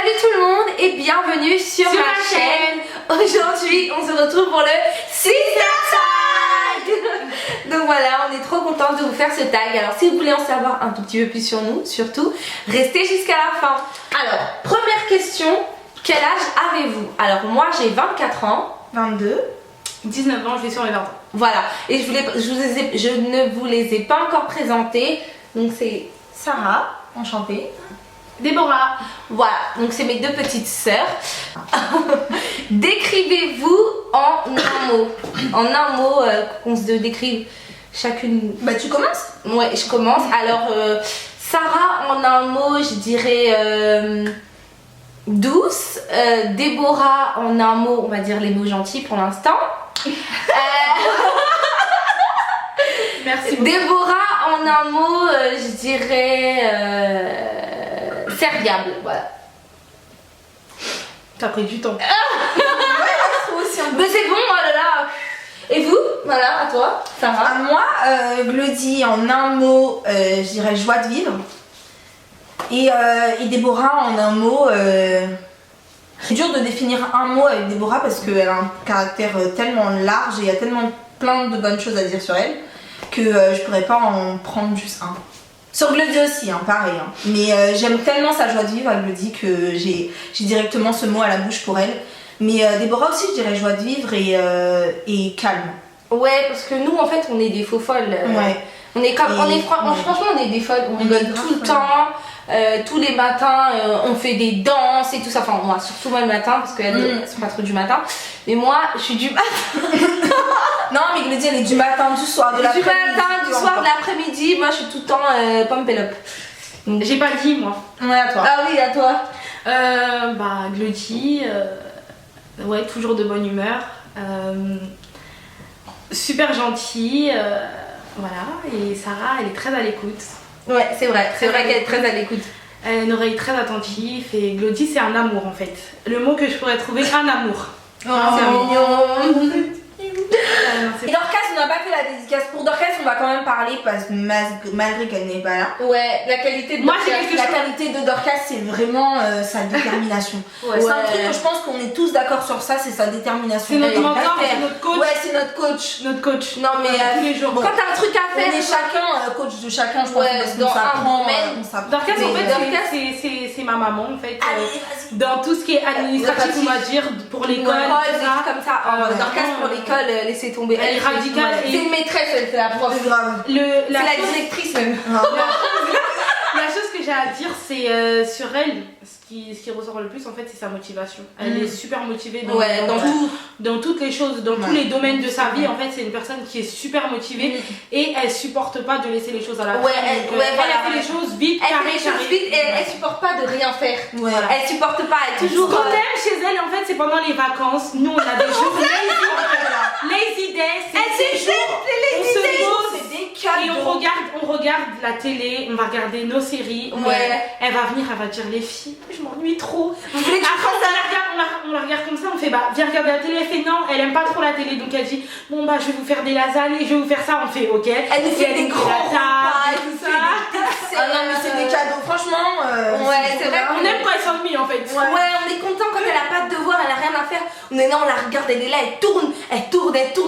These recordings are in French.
Salut tout le monde et bienvenue sur ma chaîne. Aujourd'hui on se retrouve pour le Sister Tag. Donc voilà, on est trop contents de vous faire ce tag. Alors si vous voulez en savoir un tout petit peu plus sur nous, surtout restez jusqu'à la fin. Alors première question, quel âge avez-vous? Alors moi j'ai 24 ans. 22. 19 ans, je vais sur les 20 ans. Voilà, et je ne vous les ai pas encore présentés. Donc c'est Sarah, enchantée. Déborah. Voilà, donc c'est mes deux petites sœurs. Décrivez-vous en un mot. En un mot, qu'on se décrive chacune. Bah tu commences? Ouais, je commence. Alors, Sarah en un mot, je dirais douce. Déborah en un mot, on va dire les mots gentils pour l'instant. Merci beaucoup. Déborah en un mot, je dirais serviable, voilà. T'as pris du temps. Mais c'est bon, oh là là. Et vous? Voilà, à toi, Sarah. À moi, Glody en un mot, je dirais joie de vivre. Et Déborah en un mot. C'est dur de définir un mot avec Déborah parce qu'elle a un caractère tellement large et il y a tellement plein de bonnes choses à dire sur elle que je pourrais pas en prendre juste un. Sur Glody aussi, hein, pareil. Hein. Mais j'aime tellement sa joie de vivre à Glody que j'ai directement ce mot à la bouche pour elle. Mais Déborah aussi, je dirais joie de vivre et calme. Ouais, parce que nous, en fait, on est des faux folles. Ouais. On est comme, franchement, on est des folles. On rigole tout le temps. Tous les matins, on fait des danses et tout ça. Enfin, moi, surtout moi le matin, parce qu'elles sont pas trop du matin. Mais moi, je suis du matin. Non, mais Glody, elle est du matin, du soir, de l'après-midi. Du matin, du soir, de l'après-midi. Moi, je suis tout le temps pump et up. J'ai pas dit, moi. Ouais, à toi. Ah oui, à toi. Bah, Glody, ouais, toujours de bonne humeur. Super gentille. Voilà. Et Sarah, elle est très à l'écoute. Ouais, c'est vrai qu'elle est très à l'écoute. Elle a une oreille très attentive. Et Glody, c'est un amour, en fait. Le mot que je pourrais trouver, un amour. Oh, c'est mignon. Et Dorcas, on n'a pas fait la dédicace. Pour Dorcas, on va quand même parler parce que malgré qu'elle n'est pas là. Ouais, la qualité de Moi, Dorcas. La qualité de Dorcas, c'est vraiment sa détermination. Ouais. C'est un truc que je pense qu'on est tous d'accord sur ça, c'est sa détermination. C'est notre Elle est mentor, pas c'est notre coach. Ouais, c'est notre coach. Notre coach. Non, mais tous les jours. quand t'as un truc à On faire, est chacun coach de chacun, je pense, Ouais, parce dans qu'on un s'apprend. domaine. On s'apprend. Dorcas, en Mais fait, Dorcas- c'est ma maman, en fait. Allez, vas-y. Dans tout ce qui est administratif, on va dire, pour l'école, des tout ça. trucs comme ça. Dorcas pour l'école, laissez tomber. Elle est radicale. C'est une maîtresse, elle fait la prof. C'est grave. C'est la directrice même. La chose que j'ai à dire, c'est sur elle, ce qui ressort le plus, en fait, c'est sa motivation. Elle est super motivée dans toutes les choses, dans tous les domaines de sa vie. En fait, c'est une personne qui est super motivée et elle supporte pas de laisser les choses à la fin. Elle a fait les choses vite, Elle fait les choses vite et elle supporte pas de rien faire. Voilà. Elle supporte pas, elle est toujours. Ce qu'on aime chez elle, en fait, c'est pendant les vacances. Nous, on a des jours lazy day, c'est des jours on se pose C'est des et cadeaux. on regarde la télé, on va regarder nos séries. Ouais. Elle va venir, elle va dire les filles, je m'ennuie trop. Vous voulez que je Après, fasse on la regarde comme ça, on fait bah viens regarder la télé. Elle fait non, elle aime pas trop la télé, donc elle dit bon bah je vais vous faire des lasagnes, je vais vous faire ça. On fait ok. Elle nous fait des grands repas, elle nous fait des desserts. Ah non, mais c'est des cadeaux, franchement. Ouais, c'est vrai On aime quand elle s'ennuie en fait. Ouais, on est content quand elle a pas de devoir, elle a rien à faire. On est là, on la regarde, elle est là, elle tourne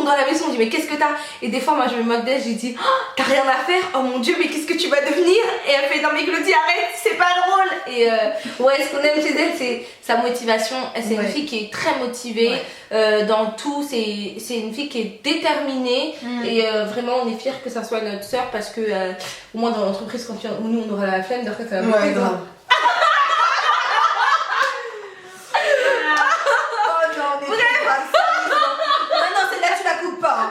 dans la maison. On dit mais qu'est-ce que t'as? Et des fois moi je me moque d'elle, je lui dis oh, t'as rien à faire, oh mon dieu, mais qu'est-ce que tu vas devenir? Et elle fait non mais Glody arrête, c'est pas drôle. Et ouais, ce qu'on aime chez elle, c'est sa motivation. C'est une fille qui est très motivée dans tout. C'est une fille qui est déterminée et vraiment on est fiers que ça soit notre sœur parce que au moins dans l'entreprise quand nous on aura la flemme, d'après ça va Ouais, grave. Non, celle-là, tu la coupes pas.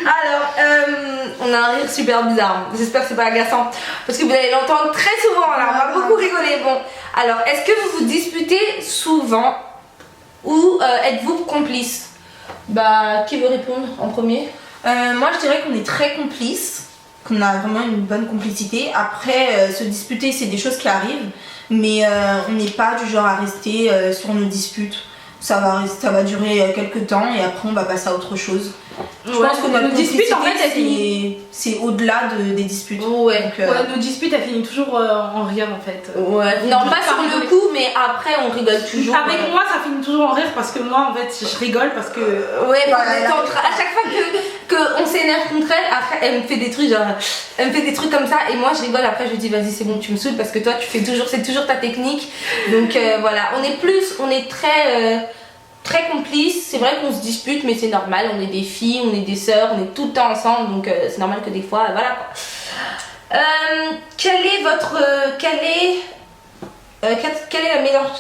Alors, on a un rire super bizarre. J'espère que c'est pas agaçant parce que vous allez l'entendre très souvent. Alors, on va beaucoup rigoler. Bon, alors, est-ce que vous vous disputez souvent ou êtes-vous complice? Bah, qui veut répondre en premier? Moi, je dirais qu'on est très complices, qu'on a vraiment une bonne complicité. Après, se disputer, c'est des choses qui arrivent, mais on n'est pas du genre à rester sur nos disputes. Ça va durer quelques temps et après, on va passer à autre chose. Je pense que nos disputes en fait c'est au-delà des disputes. Ouais. Donc, nos disputes elles finissent toujours en rire en fait. Ouais. Non, pas sur le coup, mais après on rigole toujours. Avec moi ça finit toujours en rire parce que moi en fait je rigole parce que. Ouais, à chaque fois que on s'énerve contre elle, après elle me fait des trucs genre, elle me fait des trucs comme ça et moi je rigole. Après je lui dis vas-y c'est bon tu me saoules parce que toi tu fais toujours, c'est toujours ta technique. Donc voilà, on est très complices, c'est vrai qu'on se dispute mais c'est normal, on est des filles, on est des sœurs, on est tout le temps ensemble donc c'est normal que des fois, voilà quoi. Quelle est la meilleure...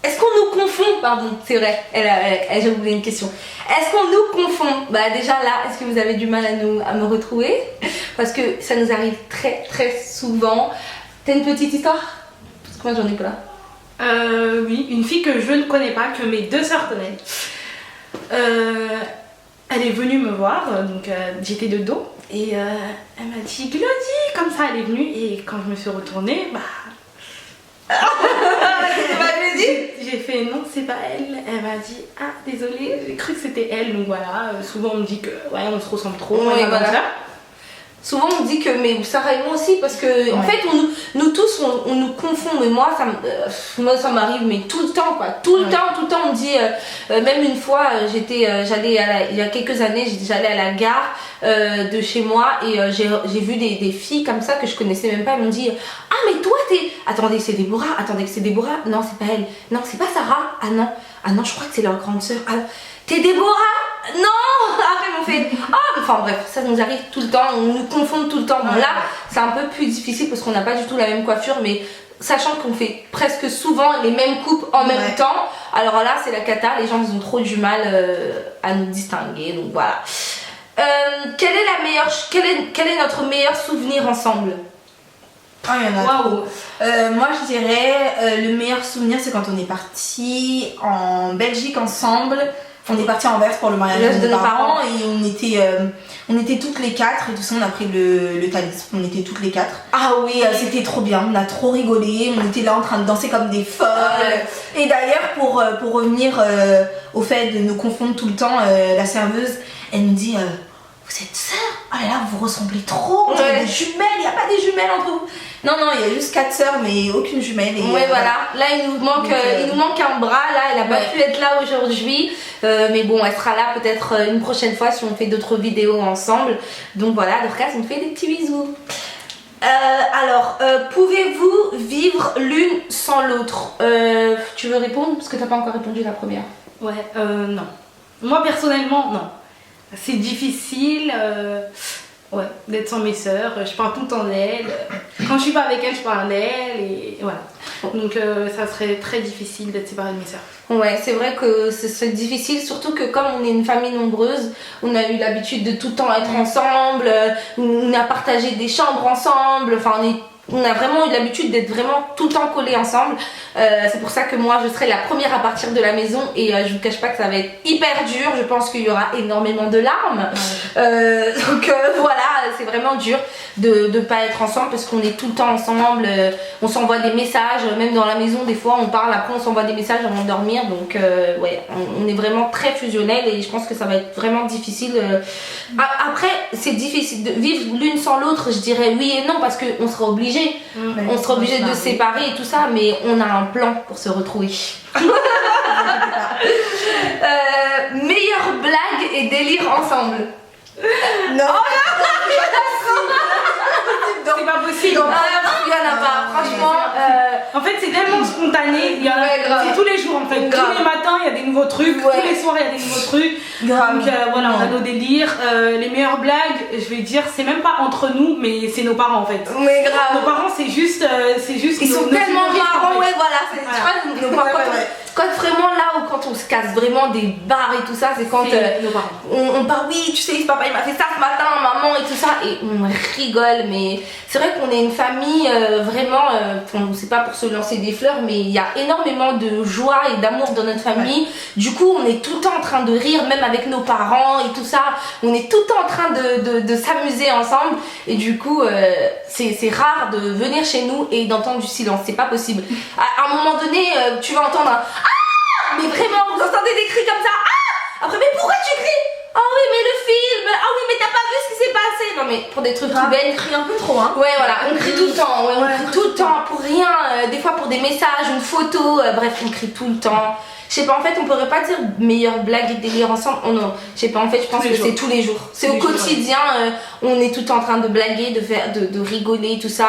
Est-ce qu'on nous confond? Pardon, c'est vrai, j'ai oublié une question. Est-ce qu'on nous confond? Bah déjà là, est-ce que vous avez du mal à me retrouver? Parce que ça nous arrive très très souvent. T'as une petite histoire? Parce que moi j'en ai plein. Oui, une fille que je ne connais pas, que mes deux sœurs connaissent. Elle est venue me voir, donc j'étais de dos et elle m'a dit Glody, comme ça elle est venue et quand je me suis retournée, bah. J'ai fait non, c'est pas elle. Elle m'a dit ah désolée, j'ai cru que c'était elle, donc voilà. Souvent on me dit que ouais, on se ressemble trop. Oui, voilà. Souvent on dit que, mais Sarah et moi aussi, parce que en fait nous tous on nous confond, mais moi ça m'arrive mais tout le temps quoi, tout le temps on me dit, même une fois j'allais il y a quelques années, j'allais à la gare de chez moi et j'ai vu des filles comme ça que je connaissais même pas, elles m'ont dit ah mais toi attendez c'est Déborah, non c'est pas elle, non c'est pas Sarah, ah non je crois que c'est leur grande sœur, ah, t'es Déborah? Non! Après ils m'ont fait enfin bref, ça nous arrive tout le temps, on nous confond tout le temps. Bon là c'est un peu plus difficile parce qu'on n'a pas du tout la même coiffure, mais sachant qu'on fait presque souvent les mêmes coupes en même temps, alors là c'est la cata, les gens ils ont trop du mal à nous distinguer, donc voilà. Quel est notre meilleur souvenir ensemble? Ah, il y en a trop. Moi je dirais le meilleur souvenir c'est quand on est parti en Belgique ensemble. On est parti à Anvers pour le mariage de nos parents et on était toutes les quatre et tout ça, on a pris le Thalys, on était toutes les quatre. Ah oui, c'était trop bien, on a trop rigolé, on était là en train de danser comme des folles. Et d'ailleurs pour revenir au fait de nous confondre tout le temps, la serveuse elle nous dit vous êtes sœurs? Oh là là, vous ressemblez trop, on a des jumelles, il n'y a pas des jumelles entre vous? Non, il y a juste 4 sœurs, mais aucune jumelle. Ouais, voilà. Là, il nous manque un bras. Là, elle n'a pas pu être là aujourd'hui. Mais bon, elle sera là peut-être une prochaine fois si on fait d'autres vidéos ensemble. Donc voilà, Dorcas, on fait des petits bisous. Alors, pouvez-vous vivre l'une sans l'autre? Tu veux répondre? Parce que tu n'as pas encore répondu la première. Ouais, non. Moi, personnellement, non. C'est difficile. Ouais, d'être sans mes sœurs, je parle tout le temps d'elles. Quand je suis pas avec elles, je parle d'elles et voilà. Donc ça serait très difficile d'être séparée de mes sœurs. Ouais, c'est vrai que c'est difficile, surtout que comme on est une famille nombreuse, on a eu l'habitude de tout le temps être ensemble, on a partagé des chambres ensemble, enfin on a vraiment eu l'habitude d'être vraiment tout le temps collés ensemble. C'est pour ça que moi je serai la première à partir de la maison et je vous cache pas que ça va être hyper dur. Je pense qu'il y aura énormément de larmes. Donc voilà, c'est vraiment dur de pas être ensemble parce qu'on est tout le temps ensemble. On s'envoie des messages, même dans la maison des fois on parle, après on s'envoie des messages avant de dormir. Donc ouais, on est vraiment très fusionnels et je pense que ça va être vraiment difficile. Après c'est difficile de vivre l'une sans l'autre, je dirais oui et non parce qu'on sera obligé. On sera obligé de se séparer et tout ça, mais on a un plan pour se retrouver. Meilleure blague et délire ensemble. Non. C'est pas possible. Il y en a pas, franchement. En fait, c'est tellement spontané. C'est tous les jours en fait. Tous les matins, il y a des nouveaux trucs. Tous les soirs, il y a des nouveaux trucs. Donc voilà, on a nos délires. Les meilleures blagues, je vais dire, c'est même pas entre nous, mais c'est nos parents en fait. Mais grave. Nos parents, c'est juste. Ils sont tellement marrants, ouais, voilà. Nos parents, quand vraiment là où quand on se casse vraiment des barres et tout ça, c'est quand on parle, oui tu sais papa il m'a fait ça ce matin, maman et tout ça, et on rigole. Mais c'est vrai qu'on est une famille vraiment, c'est pas pour se lancer des fleurs, mais il y a énormément de joie et d'amour dans notre famille. Du coup on est tout le temps en train de rire, même avec nos parents et tout ça, on est tout le temps en train de s'amuser ensemble. Et du coup c'est rare de venir chez nous et d'entendre du silence, c'est pas possible. À un moment donné tu vas entendre un ah, mais vraiment vous entendez des cris comme ça, ah, Après, mais pourquoi tu cries? Ah oui, mais le film. Ah oui, mais t'as pas vu ce qui s'est passé? Non, mais pour des trucs tout bêtes. On crie un peu trop, hein. Ouais, voilà, on crie tout le temps. Ouais, on crie tout le temps pour rien. Des fois pour des messages, une photo. Bref, on crie tout le temps. Je sais pas, en fait, on pourrait pas dire meilleure blague et délire ensemble. Oh non, je sais pas, en fait, je pense que c'est tous les jours. C'est au quotidien, on est tout le temps en train de blaguer, de rigoler, tout ça.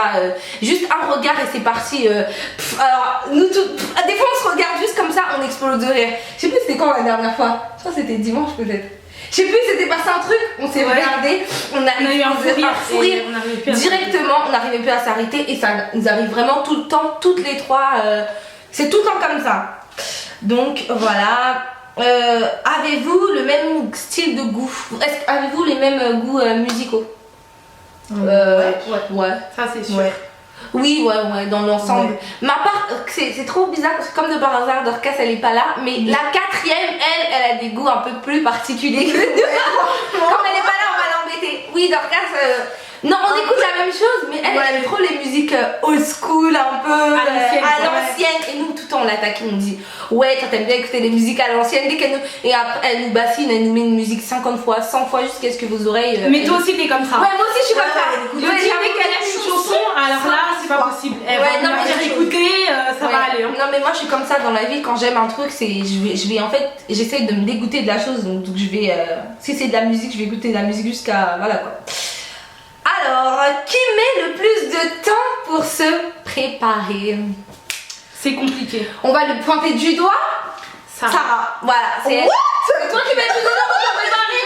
Juste un regard et c'est parti. Alors, nous, des fois, on se regarde juste comme ça, on explose de rire. Je sais plus c'était quand la dernière fois. Je crois que c'était dimanche peut-être. Je sais plus, c'était passé un truc, on s'est regardé, on a eu un fou rire directement, on n'arrivait plus à s'arrêter et ça nous arrive vraiment tout le temps, toutes les trois. C'est tout le temps comme ça. Donc voilà. Avez-vous le même style de goût? Avez-vous les mêmes goûts musicaux? Ouais. Ça c'est sûr. Ouais. Oui, ouais, dans l'ensemble. Ouais. Ma part, c'est trop bizarre parce que comme de par hasard, Dorcas elle est pas là, mais la quatrième, elle a des goûts un peu plus particuliers que nous. Comme elle est pas là, on va l'embêter. Oui, Dorcas. Non, on écoute la même chose, mais elle aime trop les musiques old school, un peu à l'ancienne. Et nous, tout le temps, on l'attaque, on dit ouais, toi t'aimes bien écouter les musiques à l'ancienne. Dès qu'elle nous. Et après, elle nous bassine, elle nous met une musique 50 fois, 100 fois, jusqu'à ce que vos oreilles. Mais toi aussi, t'es comme ça. Ouais, moi aussi, je suis comme ça. Je dis dès qu'elle aime une chanson, alors là, c'est pas possible. Elle va me dire écouter, ça va aller. Non, mais moi, je suis comme ça dans la vie. Quand j'aime un truc, je vais en fait, j'essaie de me dégoûter de la chose. Donc je vais. Si c'est de la musique, je vais écouter de la musique jusqu'à. Voilà quoi. Alors, qui met le plus de temps pour se préparer? C'est compliqué. On va le pointer du doigt. Sarah. Voilà, c'est elle. C'est toi qui mets le plus de temps pour te préparer?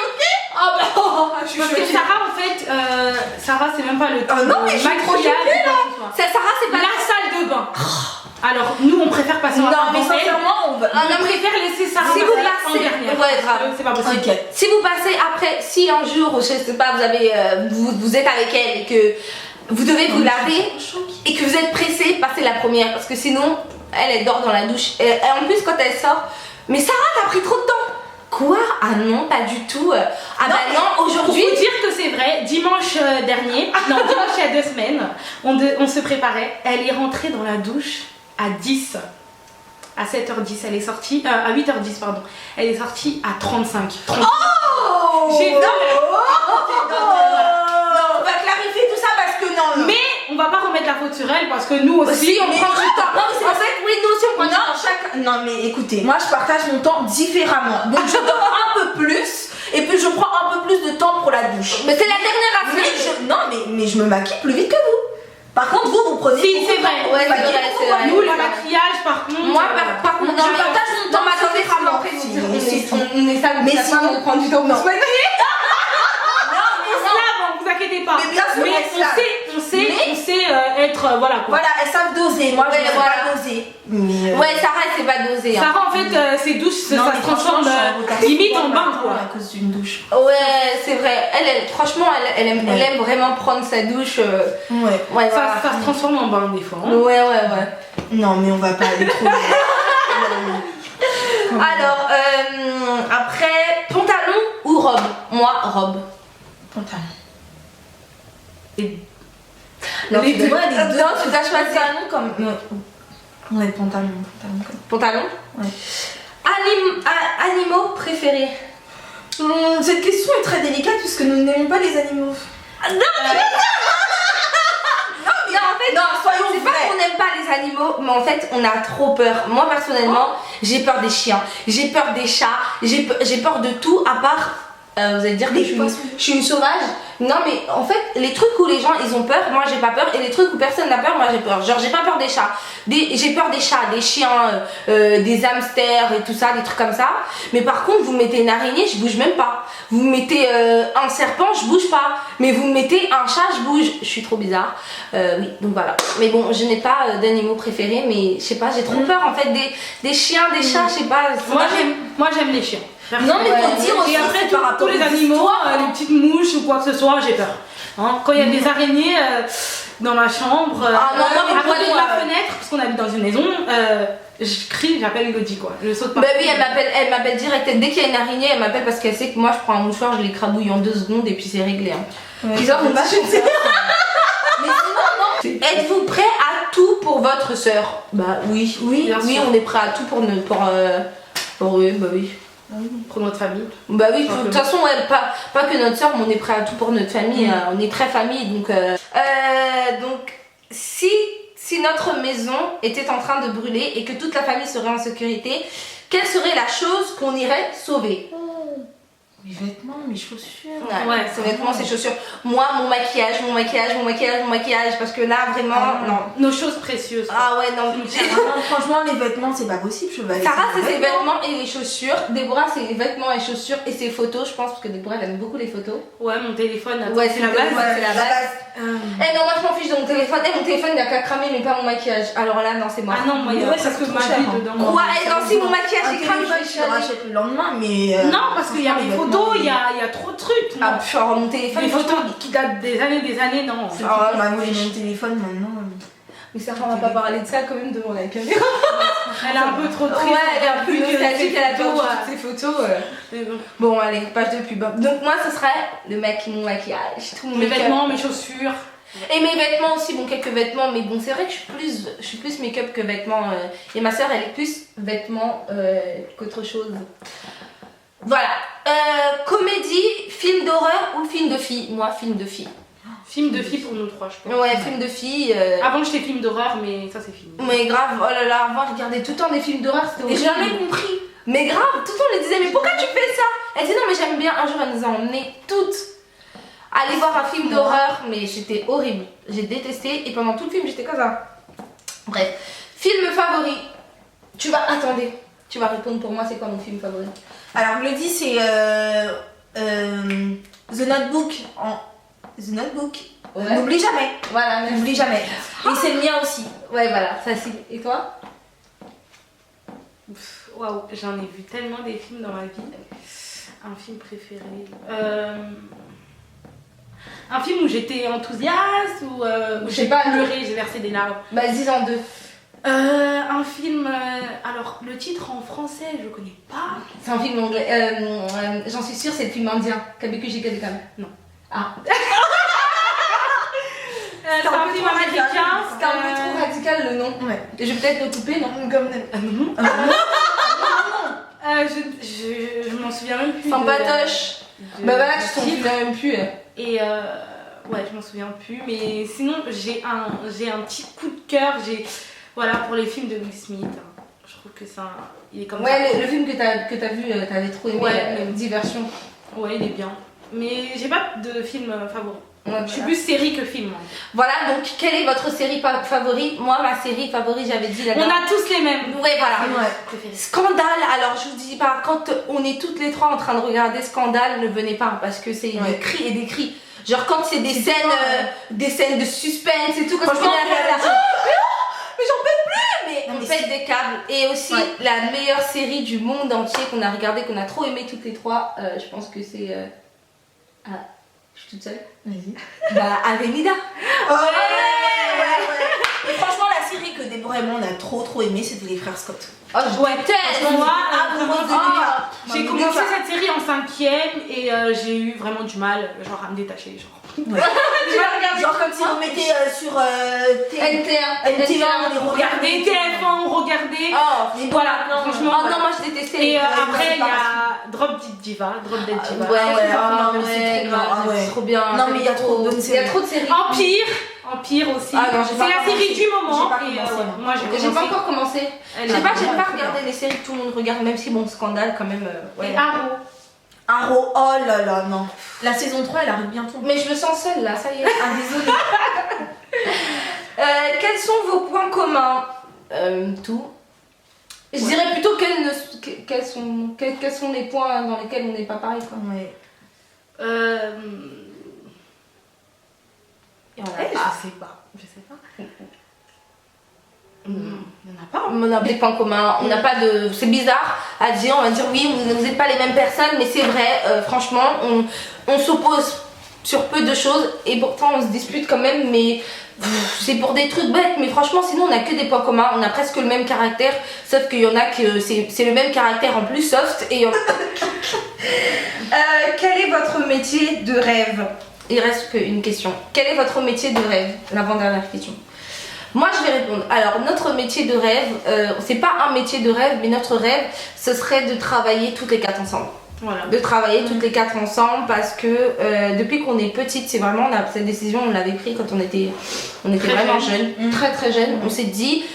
Oh bah, je suis parce que Sarah, en fait, Sarah, c'est même pas le temps. Non, mais je suis trop choquée là. Sarah, c'est pas la salle de bain. Alors, nous, on préfère passer en Non, mais sincèrement, on préfère laisser Sarah si vous passer en passez, dernière. ouais, grave. C'est pas possible. Okay. Si vous passez après, si un jour, je sais pas, vous avez, vous êtes avec elle et que vous devez vous laver et que vous êtes pressé, passez la première parce que sinon, elle dort dans la douche. Et en plus, quand elle sort, mais Sarah, t'as pris trop de temps. Quoi? Ah non, pas du tout. Ah non, bah non, aujourd'hui. Pour vous dire que c'est vrai, dimanche dernier, non, dimanche il y a 2 semaines, on se préparait. Elle est rentrée dans la douche à 10. À 7h10, elle est sortie. À 8h10, pardon. Elle est sortie à 35. Oh! J'ai vu. on va clarifier tout ça parce que non. Mais on va pas remettre la faute sur elle parce que nous aussi on prend du temps. Non, mais en fait, oui, nous aussi on prend du temps. Non, mais écoutez, moi je partage mon temps différemment. Donc je dors un peu plus et puis je prends un peu plus de temps pour la douche. Mais c'est la dernière affaire. Non, mais je me maquille plus vite que vous. Par contre, vous prenez. Si, c'est vrai. Ouais, c'est vrai. Nous, le maquillage, par contre. Moi, par contre, je partage mon temps différemment. On est ça, mais si on prend du temps pour se maquiller. Vous inquiétez pas. Mais bien sûr, on sait être voilà quoi. Voilà, elles savent doser. Moi, je ne sais pas doser. Ouais, Sarah, elle sait pas doser. Sarah, en fait, ses douches, ça se transforme limite en bain quoi. À cause d'une douche. Ouais, c'est vrai. Franchement, elle aime vraiment prendre sa douche. Ouais. Ça se transforme en bain des fois. Hein. Ouais. Non, mais on va pas aller trop. Alors, après, pantalon ou robe? Moi, robe. Pantalon. Non, tu dois choisir. Comme. Ouais, pantalon. Pantalon? Ouais. Animaux préférés? Cette question est très délicate puisque nous n'aimons pas les animaux. Non, en fait, soyons c'est pas qu'on n'aime pas les animaux, mais en fait, on a trop peur. Moi, personnellement, j'ai peur des chiens, j'ai peur des chats, j'ai peur de tout à part. Vous allez dire que je suis une sauvage. Non, mais en fait, les trucs où les gens ils ont peur, moi j'ai pas peur. Et les trucs où personne n'a peur, moi j'ai peur. Genre, j'ai pas peur des chats. J'ai peur des chats, des chiens, des hamsters et tout ça, des trucs comme ça. Mais par contre, vous mettez une araignée, je bouge même pas. Vous mettez un serpent, je bouge pas. Mais vous mettez un chat, je bouge. Je suis trop bizarre. Oui, donc voilà. Mais bon, je n'ai pas d'animaux préférés, mais je sais pas, j'ai trop peur en fait des chiens, des chats, je sais pas. Moi j'aime les chiens. Non, mais faut dire aussi, et après par rapport tous les aux animaux, histoires, les petites mouches ou quoi que ce soit, j'ai peur. Hein, quand il y a des araignées dans ma chambre, non, mais à côté de moi, la fenêtre, parce qu'on habite dans une maison, je crie, j'appelle Elodie quoi. Je saute pas. Bah oui, elle m'appelle direct. Dès qu'il y a une araignée, elle m'appelle parce qu'elle sait que moi je prends un mouchoir, je l'écrabouille en 2 secondes et puis c'est réglé. Hein. Ouais, ils offrent pas. Mais sinon, non. Êtes-vous prêt à tout pour votre soeur? Bah oui, Bien sûr. on est prêt à tout pour oui, bah oui. pour notre famille. Bah oui, de toute façon, ouais, pas que notre soeur, mais on est prêt à tout pour notre famille. On est très famille, donc si notre maison était en train de brûler et que toute la famille serait en sécurité, quelle serait la chose qu'on irait sauver? Mes vêtements, mes chaussures. Ouais, ses vêtements, ses chaussures. Moi, mon maquillage, parce que là, vraiment, non. Nos choses précieuses. Ah ouais, non. Franchement, les vêtements, c'est pas possible. Sarah, c'est ses vêtements et les chaussures. Déborah, c'est les vêtements et chaussures et ses photos, je pense, parce que Déborah, elle aime beaucoup les photos. Ouais, mon téléphone. Ouais, c'est la base. C'est la base. Eh non, moi, je m'en fiche de mon téléphone. Mon téléphone, il n'y a qu'à cramer, mais pas mon maquillage. Alors là, non, c'est mort. Ah non, moi, il y a presque ma vie dedans. Ouais, non, si mon maquillage, il crame, je le rachète le lendemain, mais. Non, parce qu'il y a mes photos, il y a trop de trucs. Ah, genre mon téléphone. Les photos qui datent des années, non. Ah, bah, moi j'ai mon téléphone maintenant. Mais Sarah, on va pas parler de ça quand même devant la caméra. Elle est un peu trop triste. Ouais, elle est un peu nostalgique, elle a perdu toutes ses photos. Bon, allez, page de pub. Donc, moi, ce serait mon maquillage, tout mon mes vêtements, mes chaussures. Et mes vêtements aussi, bon, quelques vêtements, mais bon, c'est vrai que je suis plus make-up que vêtements. Et ma soeur, elle est plus vêtements qu'autre chose. Voilà. Comédie, film d'horreur ou film de filles? Moi, film de filles. Film de filles pour nous trois, je pense. Ouais, film de filles. Avant, j'étais film d'horreur, mais ça, c'est fini. Mais grave, oh là là, avant, je regardais tout le temps des films d'horreur, c'était horrible. Et j'ai jamais compris. Mais grave, tout le temps, on lui disait, mais pourquoi tu fais ça? Elle disait, non, mais j'aime bien. Un jour, elle nous a emmenées toutes aller voir un film d'horreur, mais c'était horrible. J'ai détesté, et pendant tout le film, j'étais comme ça. Bref. Film favori. Attendez, tu vas répondre pour moi, c'est quoi mon film favori? Alors, Glody, c'est The Notebook. The Notebook. Ouais. N'oublie jamais. Voilà, merci. N'oublie jamais. Et c'est le mien aussi. Ouais, voilà, ça c'est. Et toi? Waouh, j'en ai vu tellement des films dans ma vie. Un film préféré. Un film où j'étais enthousiaste ou où j'ai pleuré, j'ai versé des larmes. Bah, dis-en deux. Un film. Alors, le titre en français, je connais pas. C'est un film anglais. J'en suis sûre, c'est le film indien. Kabeku Jikadekam. Non. Ah. C'est un film américain. C'était un peu trop radical le nom. Ouais. Et je vais peut-être le couper, non? Comme Je m'en souviens même plus. Sans patoche. Bah voilà, tu t'en souviens même plus. Et ouais, je m'en souviens plus. Mais sinon, j'ai un petit coup de cœur. Voilà, pour les films de Will Smith. Je trouve que c'est il est comme ça. Ouais, le film que t'as vu, t'avais trop aimé. Ouais, Diversion. Ouais, il est bien. Mais j'ai pas de film favori. Ouais, je suis plus série que film. Voilà, donc quelle est votre série favorite? Moi, ma série favorite, j'avais dit la On a tous les mêmes. Ouais, voilà. Ouais. Scandale, alors je vous dis pas, quand on est toutes les trois en train de regarder Scandale, ne venez pas parce que c'est des cris et des cris. Genre quand c'est des scènes de suspense et tout, quand franchement, mais j'en peux plus, mais on pète des câbles. Et aussi la meilleure série du monde entier qu'on a regardé, qu'on a trop aimé toutes les trois, je pense que c'est je suis toute seule. Vas-y. Bah, Avenida. Et franchement, la série que Déborah et moi on a trop aimé, c'était les frères Scott. Oh, je déteste. Moi, J'ai j'ai commencé cette série en 5ème et j'ai eu vraiment du mal genre à me détacher. Genre comme si on mettait sur NT1, on les regardait TF1, on regardait. Oh, voilà, franchement. Oh non, moi je détestais. Et après, il y a Drop Dead Diva. C'est trop bien. Non, mais il y a trop de séries. Il y a trop de séries. Empire aussi. Ah non, c'est la série du moment. Moi j'ai pas encore commencé. J'aime pas regarder les séries que tout le monde regarde, même si bon, Scandale quand même. Et Arrow, oh là là, non. La saison 3 elle arrive bientôt. Mais je me sens seule là, ça y est. Désolée. Quels sont vos points communs? Tout. Je dirais plutôt quels sont les points dans lesquels on n'est pas pareil quoi. Ouais. Je sais pas. Il n'y en a pas. On a des points communs, on n'a pas de. C'est bizarre à dire, on va dire oui, vous n'êtes pas les mêmes personnes, mais c'est vrai, franchement, on s'oppose sur peu de choses et pourtant on se dispute quand même, mais c'est pour des trucs bêtes, mais franchement, sinon on a que des points communs, on a presque le même caractère, sauf qu'il y en a que c'est le même caractère en plus soft et quel est votre métier de rêve? Il reste qu'une question. Quel est votre métier de rêve? L'avant-dernière question. Moi je vais répondre. Alors notre métier de rêve, c'est pas un métier de rêve, mais notre rêve ce serait de travailler toutes les 4 ensemble. Voilà. De travailler toutes les 4 ensemble parce que depuis qu'on est petite, c'est vraiment cette décision on l'avait prise quand on était Très vraiment jeune. jeune, très jeune. On s'est dit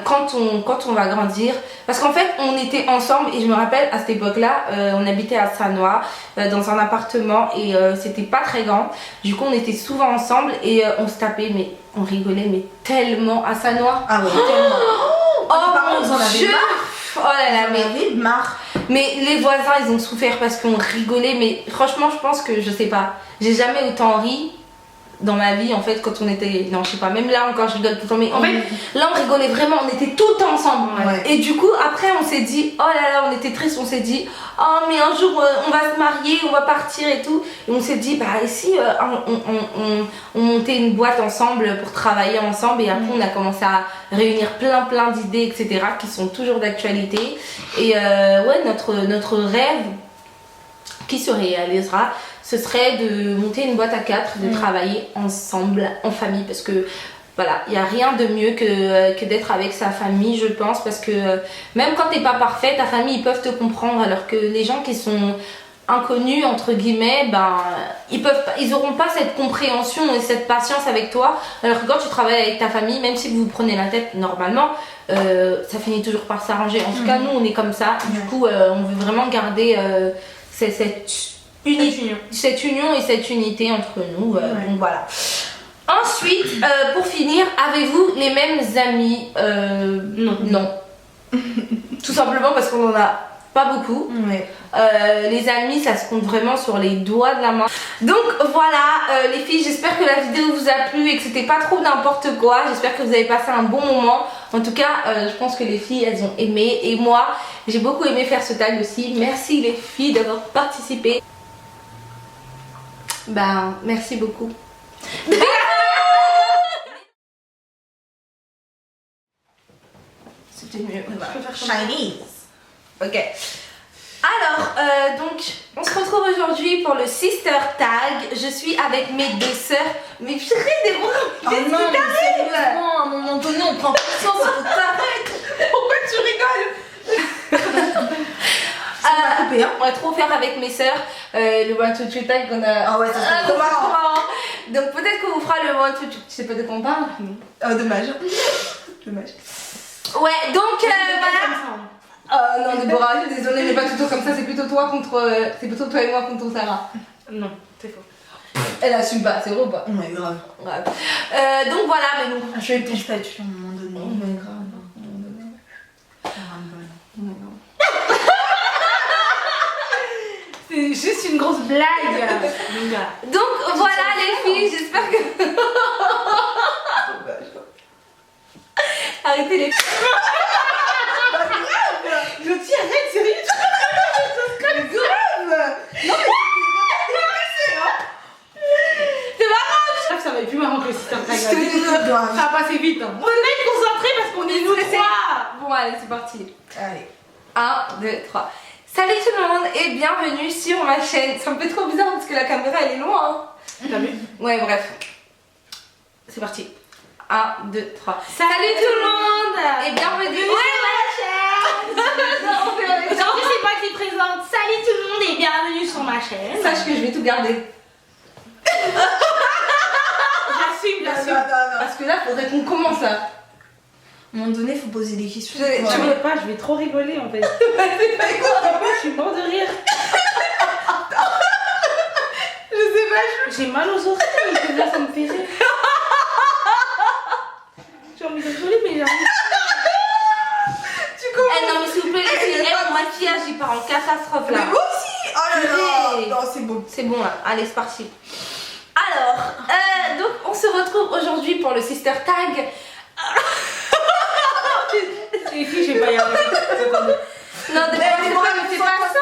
quand on va grandir, parce qu'en fait on était ensemble et je me rappelle à cette époque-là, on habitait à Sannois dans un appartement et c'était pas très grand. Du coup on était souvent ensemble et on se tapait mais on rigolait mais tellement à Sannois. Ah ouais, tellement. Oh ils en mon avaient Dieu. marre. Oh là là, Ils en avaient marre. mais les voisins ils ont souffert parce qu'on rigolait, mais franchement je pense que je sais pas, j'ai jamais autant ri dans ma vie en fait quand on était, non je sais pas, même là encore je rigole tout le temps, mais En fait, là on rigolait vraiment, on était tout le temps ensemble. Ouais. Et du coup après on s'est dit, oh là là on était triste, on s'est dit oh mais un jour on va se marier, on va partir et tout, et on s'est dit bah et si on montait une boîte ensemble pour travailler ensemble, et après on a commencé à réunir plein d'idées etc qui sont toujours d'actualité, et ouais notre rêve qui se réalisera, ce serait de monter une boîte à 4, de travailler ensemble, en famille, parce que voilà, il n'y a rien de mieux que d'être avec sa famille, je pense, parce que même quand t'es pas parfait, ta famille, ils peuvent te comprendre, alors que les gens qui sont inconnus, entre guillemets, ben, ils auront pas cette compréhension et cette patience avec toi, alors que quand tu travailles avec ta famille, même si vous vous prenez la tête normalement, ça finit toujours par s'arranger. En tout cas, nous, on est comme ça, du coup, on veut vraiment garder cette union et cette unité entre nous, donc voilà. Ensuite, pour finir, avez-vous les mêmes amis? Non. Tout simplement parce qu'on en a pas beaucoup. Ouais. Les amis, ça se compte vraiment sur les doigts de la main. Donc voilà, les filles, j'espère que la vidéo vous a plu et que c'était pas trop n'importe quoi. J'espère que vous avez passé un bon moment. En tout cas, je pense que les filles, elles ont aimé. Et moi, j'ai beaucoup aimé faire ce tag aussi. Merci les filles d'avoir participé. Ben, merci beaucoup. C'était mieux. Chinese. Ok. Alors, donc, on se retrouve aujourd'hui pour le Sister Tag. Je suis avec mes 2 sœurs. Mais purée, des bras. Oh non, mais sérieusement, à un moment donné, on prend conscience, il faut que t'arrêtes. Pourquoi tu rigoles? Coupé, hein. On va trop faire avec mes sœurs le one to three tag qu'on a. Ah ouais, ça serait trop marrant. Donc peut-être qu'on vous fera le one to three. Tu sais pas de quoi on parle? Oh, dommage. Dommage. Ouais, donc voilà. Non, Déborah, je suis désolée, mais pas tout comme ça. C'est plutôt toi et moi contre Sarah. Non, c'est faux. Elle assume pas, c'est vrai ou pas? Ouais, grave. Ouais. Donc voilà, mais bon. Je vais ton statut à un moment donné. Oh, mais grave. C'est juste une grosse blague. Donc voilà les filles, j'espère que. Arrêtez les filles. Je dis arrête, sérieux. C'est grave. Non C'est marrant. Ça va être plus marrant que le Sister Tag. Je te jure. Ça va passer vite. On est concentrés parce qu'on est nous stressés. 3. Bon allez, c'est parti. Allez. 1, 2, 3. Salut tout le monde et bienvenue sur ma chaîne. Ça me fait trop bizarre parce que la caméra elle est loin. Hein. T'as vu? Ouais, bref. C'est parti. 1, 2, 3. Salut tout le monde et bienvenue sur ma chaîne. Aujourd'hui c'est moi qui présente. Salut tout le monde et bienvenue sur ma chaîne. Sache que je vais tout garder. J'assume. Non. Parce que là, faudrait qu'on commence là. À un moment donné, il faut poser des questions. Je- Tu veux pas, je vais trop rigoler en fait. Je suis mort de rire. Je sais pas, J'ai mal aux oreilles, que là ça me fait rire. J'ai envie de rigoler mais j'ai envie. Tu comprends? Eh non mais s'il vous plaît, les filles, mon maquillage il part en catastrophe là. Mais moi aussi. Oh là là. Purée. Non, c'est bon. C'est bon là, allez c'est parti. Alors, donc on se retrouve aujourd'hui pour le Sister Tag. Les filles, je vais pas y arriver. Non, Déborah, ne fais pas ça.